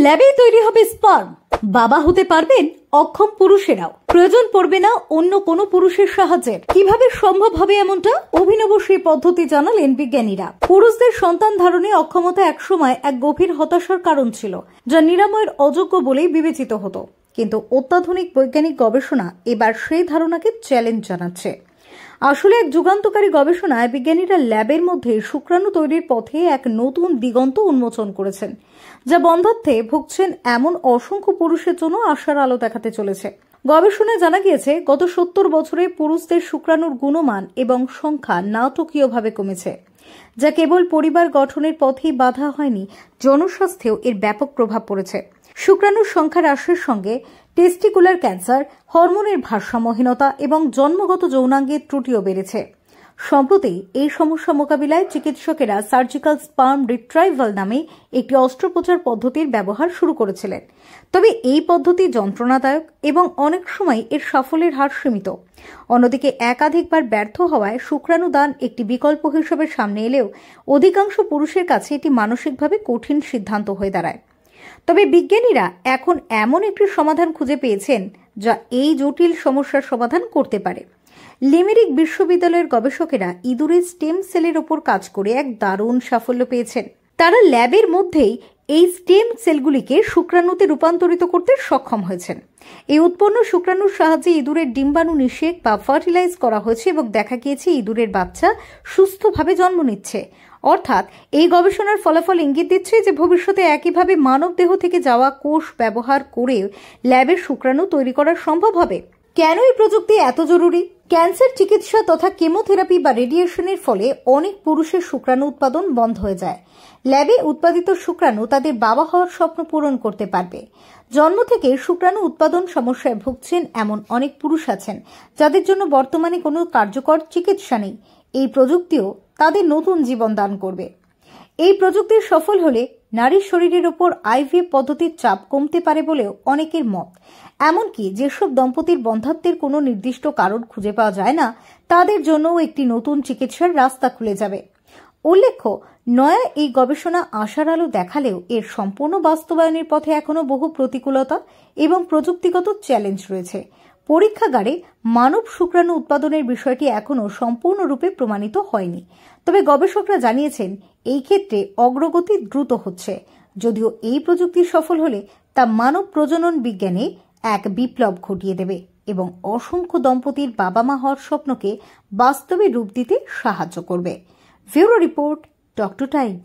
ল্যাবেই তৈরি হবে স্পার্ম। বাবা হতে পারবেন অক্ষম পুরুষেরাও, প্রয়োজন পড়বে না অন্য কোনো পুরুষের সাহায্যের। কিভাবে সম্ভব হবে এমনটা? অভিনব সেই পদ্ধতি জানালেন বিজ্ঞানীরা। পুরুষদের সন্তান ধারণে অক্ষমতা একসময় এক গভীর হতাশার কারণ ছিল, যা নিরাময়ের অযোগ্য বলেই বিবেচিত হতো। কিন্তু অত্যাধুনিক বৈজ্ঞানিক গবেষণা এবার সেই ধারণাকে চ্যালেঞ্জ জানাচ্ছে। আসলে এক যুগান্তকারী গবেষণায় বিজ্ঞানীরা ল্যাবের মধ্যে শুক্রাণু তৈরির পথে এক নতুন দিগন্ত উন্মোচন করেছেন, যা বন্ধ্যাত্বে ভুগছেন এমন অসংখ্য পুরুষের জন্য আশার আলো দেখাতে চলেছে। গবেষণায় জানা গিয়েছে, গত 70 বছরে পুরুষদের শুক্রাণুর গুণমান এবং সংখ্যা নাটকীয়ভাবে কমেছে, যা কেবল পরিবার গঠনের পথেই বাধা হয়নি, জনস্বাস্থ্যেও এর ব্যাপক প্রভাব পড়েছে। শুক্রাণুর সংখ্যা হ্রাসের সঙ্গে টেস্টিকুলার ক্যান্সার, হরমোনের ভারসাম্যহীনতা এবং জন্মগত যৌনাঙ্গের ত্রুটিও বেড়েছে। সম্প্রতি এই সমস্যা মোকাবিলায় চিকিৎসকেরা সার্জিক্যাল স্পার্ম রিট্রাইভাল নামে একটি অস্ত্রোপচার পদ্ধতির ব্যবহার শুরু করেছিলেন। তবে এই পদ্ধতি যন্ত্রণাদায়ক এবং অনেক সময় এর সাফল্যের হার সীমিত। অন্যদিকে একাধিকবার ব্যর্থ হওয়ায় শুক্রাণু দান একটি বিকল্প হিসেবে সামনে এলেও অধিকাংশ পুরুষের কাছে এটি মানসিকভাবে কঠিন সিদ্ধান্ত হয়ে দাঁড়ায়। তবে বিজ্ঞানীরা এখন এমন একটি সমাধান খুঁজে পেয়েছেন যা এই জটিল সমস্যার সমাধান করতে পারে। লিমেরিক বিশ্ববিদ্যালয়ের গবেষকেরা ইঁদুরের স্টেম সেলের ওপর কাজ করে এক দারুণ সাফল্য পেয়েছেন। তারা ল্যাবের মধ্যেই এই স্টেম সেলগুলিকে শুক্রাণুতে রূপান্তরিত করতে সক্ষম হয়েছেন। এই উৎপন্ন শুক্রাণুর সাহায্যে ইঁদুরের ডিম্বাণু নিষেক বা ফার্টিলাইজ করা হয়েছে এবং দেখা গিয়েছে ইঁদুরের বাচ্চা সুস্থভাবে জন্ম নিচ্ছে। অর্থাৎ এই গবেষণার ফলাফল ইঙ্গিত দিচ্ছে যে ভবিষ্যতে একইভাবে মানব দেহ থেকে যাওয়া কোষ ব্যবহার করে ল্যাবের শুক্রাণু তৈরি করা সম্ভব হবে। কেন এই প্রযুক্তি এত জরুরি? ক্যান্সার চিকিৎসা তথা কেমোথেরাপি বা রেডিয়েশনের ফলে অনেক পুরুষের শুক্রাণু উৎপাদন বন্ধ হয়ে যায়। ল্যাবে উৎপাদিত শুক্রাণু তাদের বাবা হওয়ার স্বপ্ন পূরণ করতে পারবে। জন্ম থেকে শুক্রাণু উৎপাদন সমস্যায় ভুগছেন এমন অনেক পুরুষ আছেন, যাদের জন্য বর্তমানে কোনো কার্যকর চিকিৎসা নেই। এই প্রযুক্তিও তাদের নতুন জীবন দান করবে। এই প্রযুক্তির সফল হলে নারীর শরীরের ওপর আইভিএফ পদ্ধতির চাপ কমতে পারে বলেও অনেকের মত। এমনকি যেসব দম্পতির বন্ধ্যাত্বের কোনো নির্দিষ্ট কারণ খুঁজে পাওয়া যায় না, তাদের জন্যও একটি নতুন চিকিৎসার রাস্তা খুলে যাবে। উল্লেখ্য, নয়া এই গবেষণা আশার আলো দেখালেও এর সম্পূর্ণ বাস্তবায়নের পথে এখনো বহু প্রতিকূলতা এবং প্রযুক্তিগত চ্যালেঞ্জ রয়েছে। পরীক্ষাগারে মানব শুক্রাণু উৎপাদনের বিষয়টি এখনো সম্পূর্ণরূপে প্রমাণিত হয়নি। তবে গবেষকরা জানিয়েছেন এই ক্ষেত্রে অগ্রগতি দ্রুত হচ্ছে। যদিও এই প্রযুক্তি সফল হলে তা মানব প্রজনন বিজ্ঞানে এক বিপ্লব ঘটিয়ে দেবে এবং অসংখ্য দম্পতির বাবা মা হওয়ার স্বপ্নকে বাস্তবে রূপ দিতে সাহায্য করবে। Bureau report, doctor time.